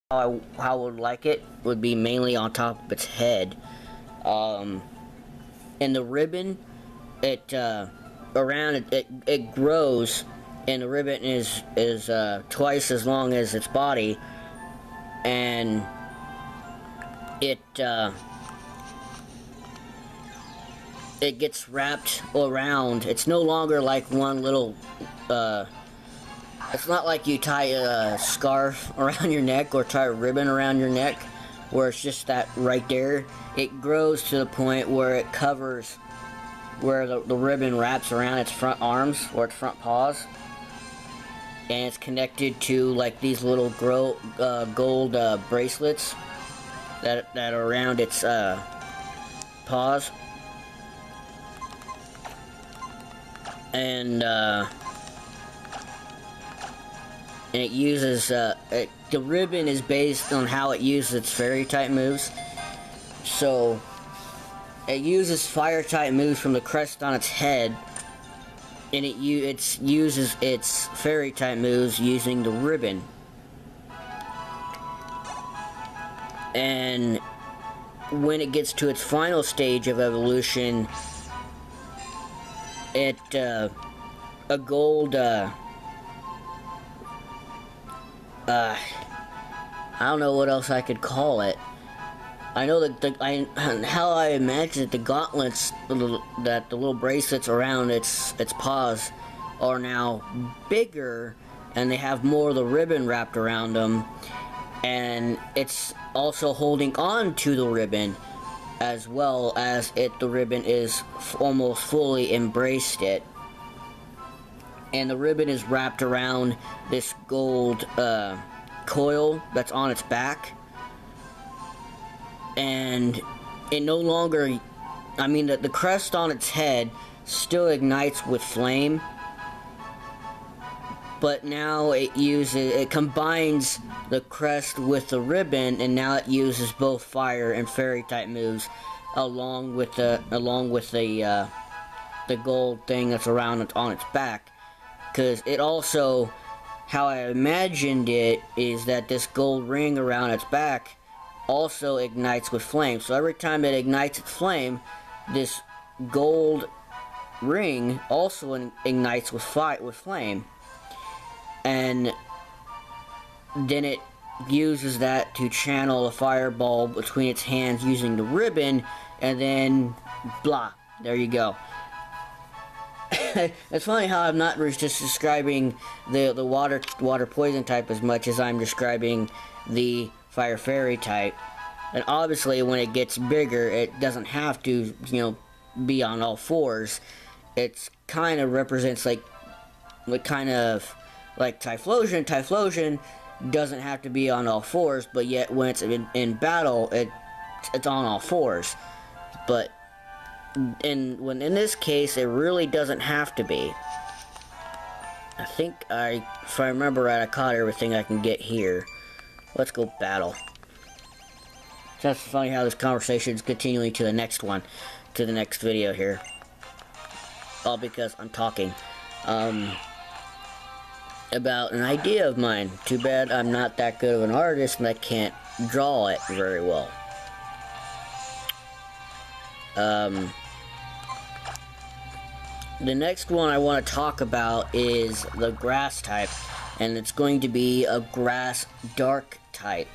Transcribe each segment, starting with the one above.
how I would like it would be mainly on top of its head. And the ribbon, it grows, and the ribbon is twice as long as its body, and it gets wrapped around. It's no longer like one little. It's not like you tie a scarf around your neck or tie a ribbon around your neck, where it's just that right there. It grows to the point where it covers, where the ribbon wraps around its front arms or its front paws, and it's connected to like these little gold bracelets that are around its paws, and it uses the ribbon is based on how it uses its fairy type moves. So it uses fire type moves from the crest on its head, and it uses its fairy type moves using the ribbon. And when it gets to its final stage of evolution, a gold I don't know what else I could call it. I know that how I imagine it, the gauntlets that the little bracelets around its paws are now bigger, and they have more of the ribbon wrapped around them, and it's also holding on to the ribbon, as well as the ribbon is almost fully embraced it. And the ribbon is wrapped around this gold coil that's on its back, and it no longer, I mean, the crest on its head still ignites with flame, but now it combines the crest with the ribbon, and now it uses both fire and fairy type moves along with the gold thing that's around on its back. Because it also, how I imagined it, is that this gold ring around its back also ignites with flame. So every time it ignites its flame, this gold ring also ignites with flame. And then it uses that to channel a fireball between its hands using the ribbon, and then blah, there you go. It's funny how I'm not just describing the water poison type as much as I'm describing the fire fairy type. And obviously when it gets bigger, it doesn't have to, be on all fours. It's kind of represents like Typhlosion. Typhlosion doesn't have to be on all fours, but yet when it's in battle, it's on all fours. But in this case, it really doesn't have to be. I think if I remember right, I caught everything I can get here. Let's go battle. That's funny how this conversation is continuing to the next one, to the next video here. All because I'm talking about an idea of mine. Too bad I'm not that good of an artist and I can't draw it very well. The next one I want to talk about is the grass type, and it's going to be a grass dark type,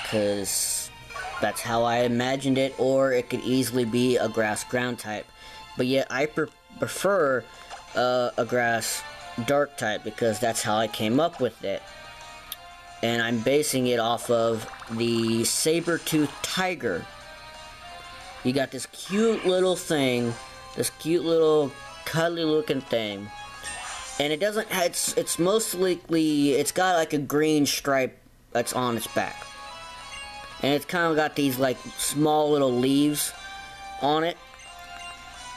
because that's how I imagined it, or it could easily be a grass ground type, but yet I prefer a grass dark type because that's how I came up with it, and I'm basing it off of the saber-toothed tiger. You got this cute little thing, this cute little cuddly looking thing, and it doesn't, it's mostly, it's got like a green stripe that's on its back, and it's kind of got these like small little leaves on it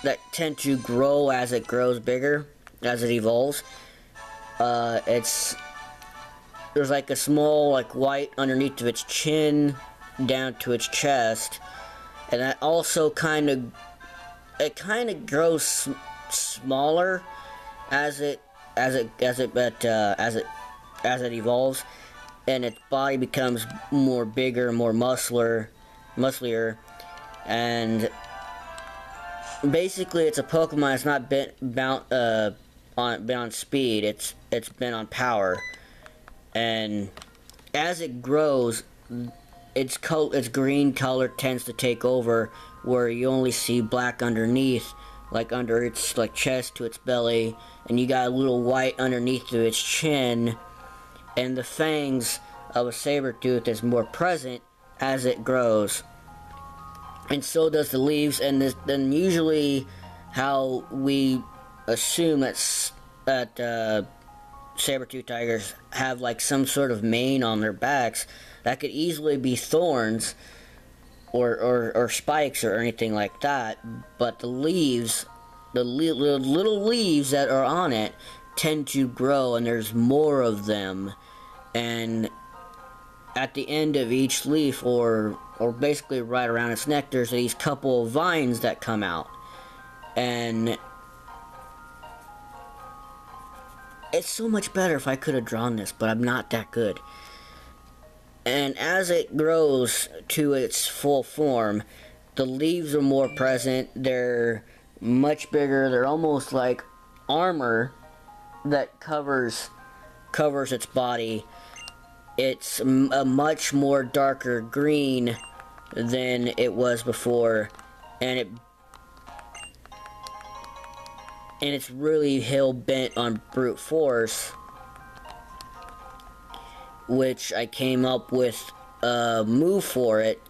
that tend to grow as it grows bigger, as it evolves. There's like a small like white underneath of its chin down to its chest, and that also kind of grows smaller as it evolves, and its body becomes more bigger, more muscular, and basically it's a Pokemon that's not been on speed. It's been on power, and as it grows, its green color tends to take over, where you only see black underneath, like under its chest to its belly, and you got a little white underneath to its chin, and the fangs of a Sabertooth is more present as it grows, and so does the leaves. And then usually how we assume that Sabertooth tigers have like some sort of mane on their backs, that could easily be thorns or spikes or anything like that, but the leaves, the little leaves that are on it tend to grow, and there's more of them, and at the end of each leaf, or basically right around its neck, there's these couple of vines that come out, and it's so much better if I could have drawn this, but I'm not that good. And as it grows to its full form, the leaves are more present, they're much bigger, they're almost like armor that covers its body. It's a much more darker green than it was before, and it's really hell-bent on brute force, which I came up with a move for it,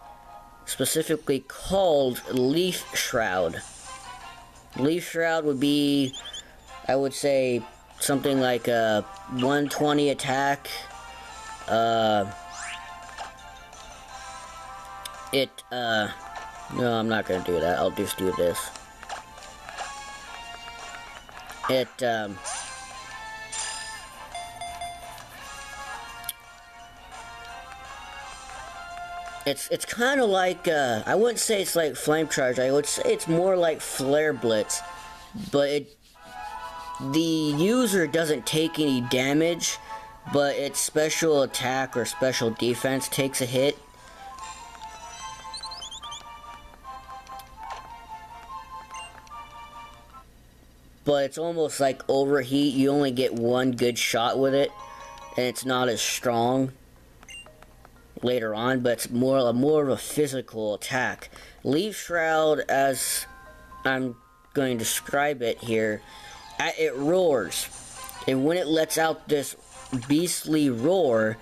specifically called Leaf Shroud. Leaf Shroud would be, I would say, something like a 120 attack. No, I'm not gonna do that. I'll just do this. It's kind of like, I wouldn't say it's like Flame Charge, I would say it's more like Flare Blitz, but the user doesn't take any damage, but its special attack or special defense takes a hit. But it's almost like Overheat, you only get one good shot with it, and it's not as strong later on, but it's more of a physical attack. Leaf Shroud, as I'm going to describe it here, it roars, and when it lets out this beastly roar,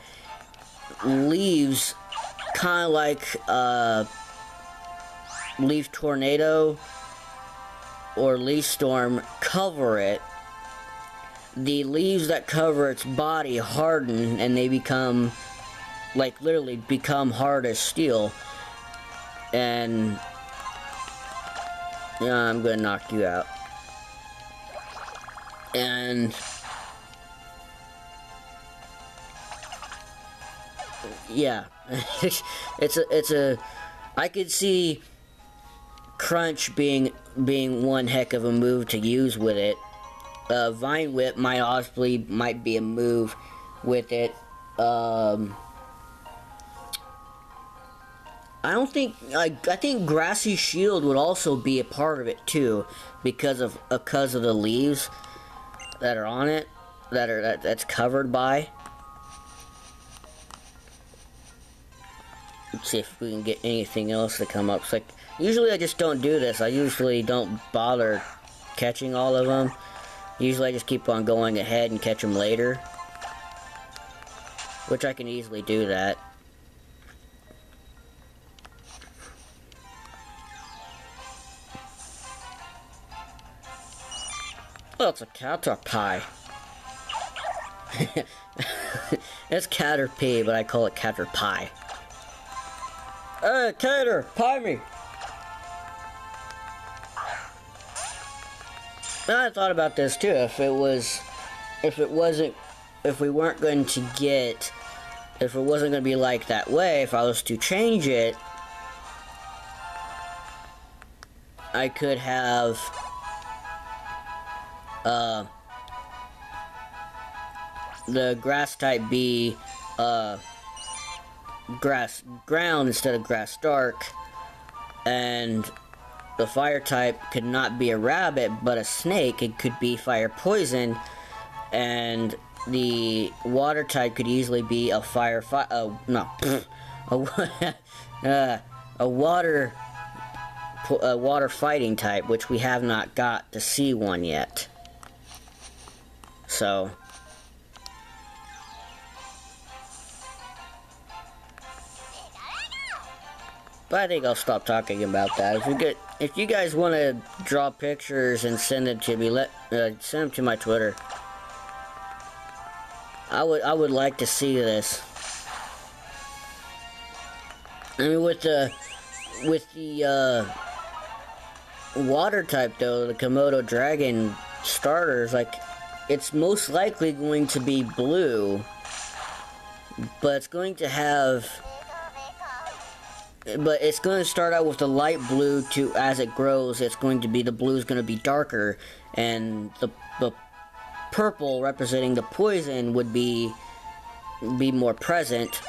leaves, kind of like Leaf Tornado or Leaf Storm, cover it. The leaves that cover its body harden, and they become, like, literally become hard as steel. And yeah, I'm gonna knock you out. And yeah, it's a I could see Crunch being one heck of a move to use with it. Vine Whip might be a move with it. I think Grassy Shield would also be a part of it too, because of the leaves that are on it, that's covered by. Let's see if we can get anything else to come up. It's like, usually I just don't do this. I usually don't bother catching all of them. Usually I just keep on going ahead and catch them later, which I can easily do that. Well, it's a Caterpie. It's Caterpie, but I call it Caterpie. Hey, Cater, pie me! I thought about this too. If it wasn't going to be like that way, if I was to change it, I could have the grass type be grass ground instead of grass dark, and the fire type could not be a rabbit but a snake. It could be fire poison, and the water type could easily be a water fighting type, which we have not got to see one yet. So but I think I'll stop talking about that. If you guys want to draw pictures and send it to me, send them to my Twitter. I would like to see this. I mean, with the water type though, the Komodo dragon starters, like, it's most likely going to be blue, but it's going to have. But it's going to start out with the light blue to, as it grows, it's going to be, the blue is going to be darker, and the purple representing the poison would be more present.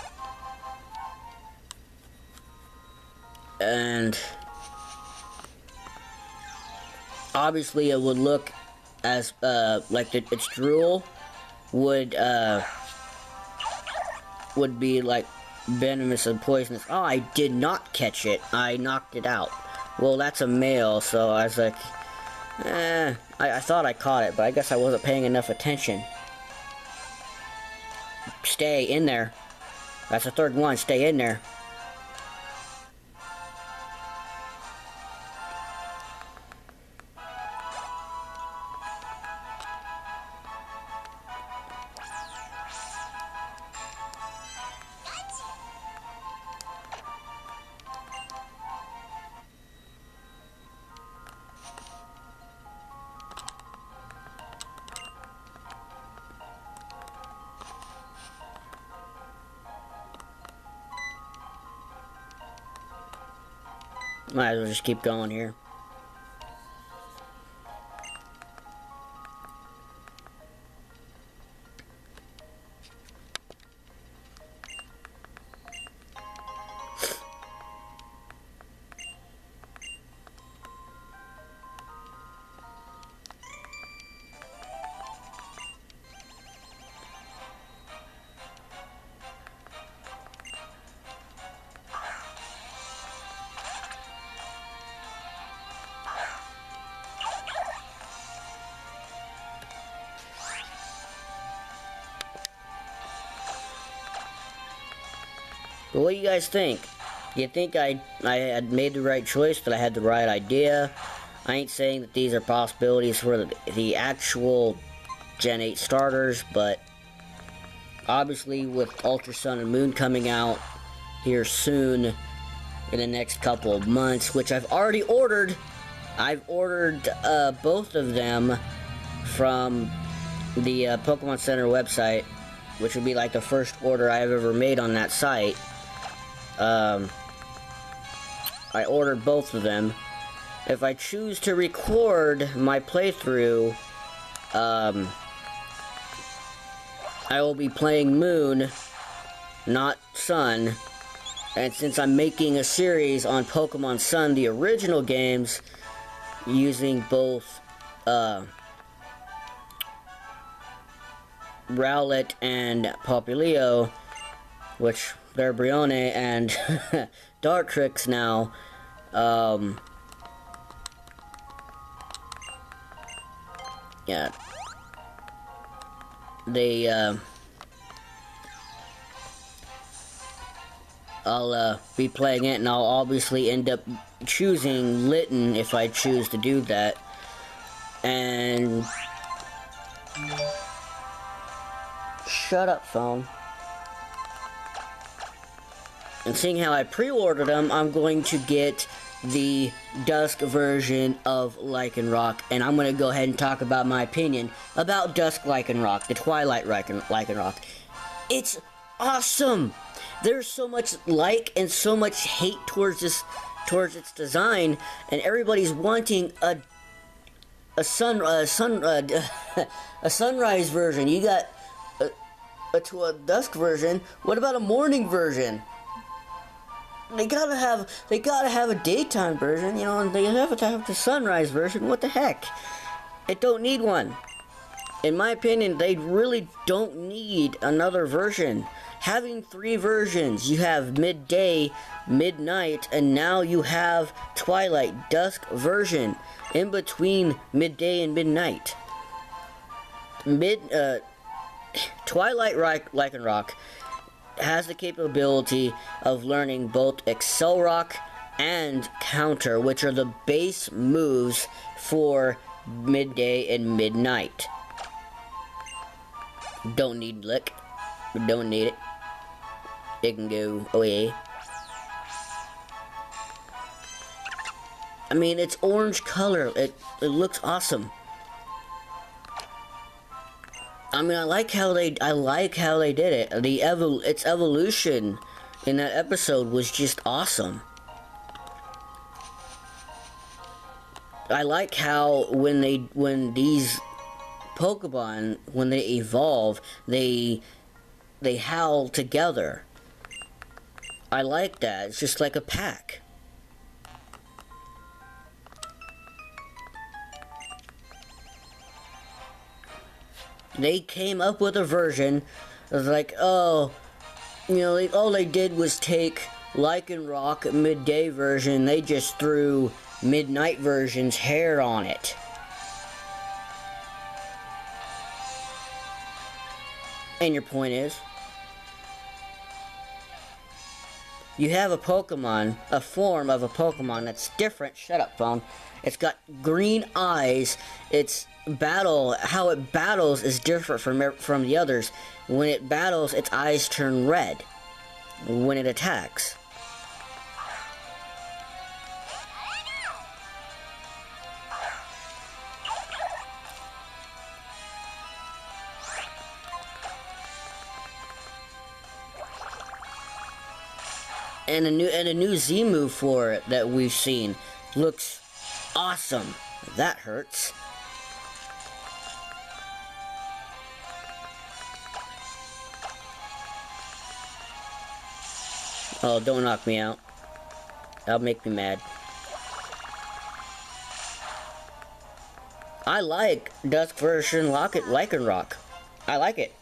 And obviously it would look as, like its drool would be like venomous and poisonous. Oh, I did not catch it. I knocked it out. Well, that's a male, so I was like, I thought I caught it, but I guess I wasn't paying enough attention. Stay in there. That's the third one. Stay in there. Might as well just keep going here. But what do you guys think? You think I had made the right choice, that I had the right idea? I ain't saying that these are possibilities for the actual Gen 8 starters, but obviously with Ultra Sun and Moon coming out here soon in the next couple of months, which I've already ordered. I've ordered both of them from the Pokemon Center website, which would be like the first order I've ever made on that site. I ordered both of them. If I choose to record my playthrough, I will be playing Moon, not Sun. And since I'm making a series on Pokemon Sun, the original games, using both Rowlet and Popplio, which they're Brione and Dartrix now, yeah, they, I'll be playing it, and I'll obviously end up choosing Linn if I choose to do that. And shut up, phone. And seeing how I pre-ordered them, I'm going to get the Dusk version of Lycanroc, and I'm going to go ahead and talk about my opinion about Dusk Lycanroc, the Twilight Lycanroc. It's awesome! There's so much like and so much hate towards its design, and everybody's wanting a sunrise version. You got to a dusk version, what about a morning version? They gotta have a daytime version, you know, and they have to have the sunrise version. What the heck? It don't need one. In my opinion, they really don't need another version. Having 3 versions, you have midday, midnight, and now you have twilight, dusk version in between midday and midnight. Twilight Lycanroc has the capability of learning both Excel Rock and Counter, which are the base moves for midday and midnight. Don't need Lick. Don't need it. It can go away. I mean, it's orange color. It looks awesome. I mean, I like how they did it. Its evolution in that episode was just awesome. I like how when these Pokemon, when they evolve, they howl together. I like that. It's just like a pack. They came up with a version of like, oh, you know, all they did was take Lycanroc midday version, they just threw midnight version's hair on it. And your point is, you have a Pokemon, a form of a Pokemon that's different. Shut up, phone. It's got green eyes. How it battles is different from the others. When it battles, its eyes turn red when it attacks. And a new Z move for it that we've seen looks awesome. That hurts. Oh, don't knock me out. That'll make me mad. I like Dusk version Lycanroc. I like it.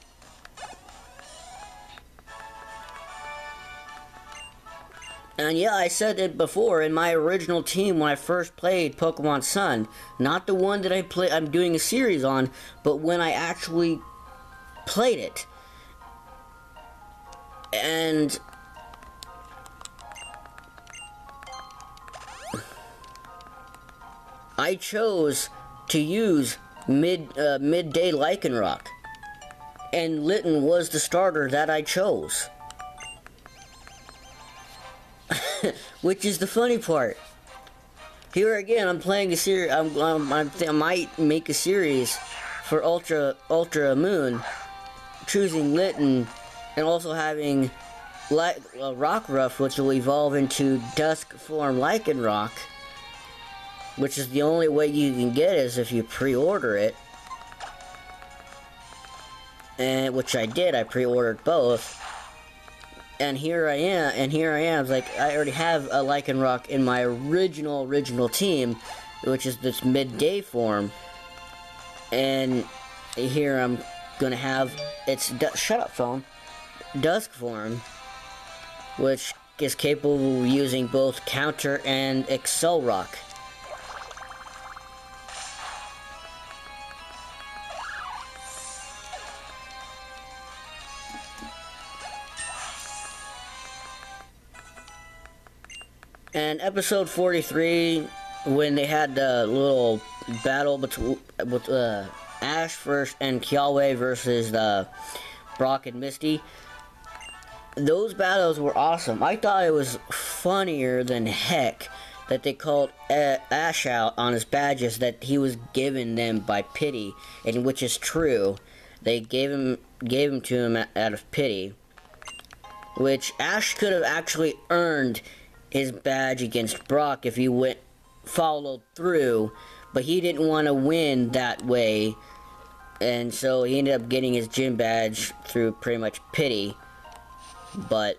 And yeah, I said it before in my original team when I first played Pokemon Sun. Not the one that I'm doing a series on, but when I actually played it. And I chose to use midday Lycanroc. And Linn was the starter that I chose. Which is the funny part. Here again, I'm playing a series. I might make a series for Ultra Moon, choosing Linn, and also having Rockruff, which will evolve into Dusk form Lycanroc, which is the only way you can get it is if you pre-order it, and which I did. I pre-ordered both. And here I am, like, I already have a Lycanroc in my original team, which is this midday form. And here I'm gonna have its, shut up phone, Dusk form, which is capable of using both Counter and Excel Rock. And episode 43, when they had the little battle with Ash first and Kiawe versus Brock and Misty, those battles were awesome. I thought it was funnier than heck that they called Ash out on his badges that he was given them by pity, and which is true. They gave him to him out of pity, which Ash could have actually earned his badge against Brock if he followed through, but he didn't want to win that way, And so he ended up getting his gym badge through pretty much pity. But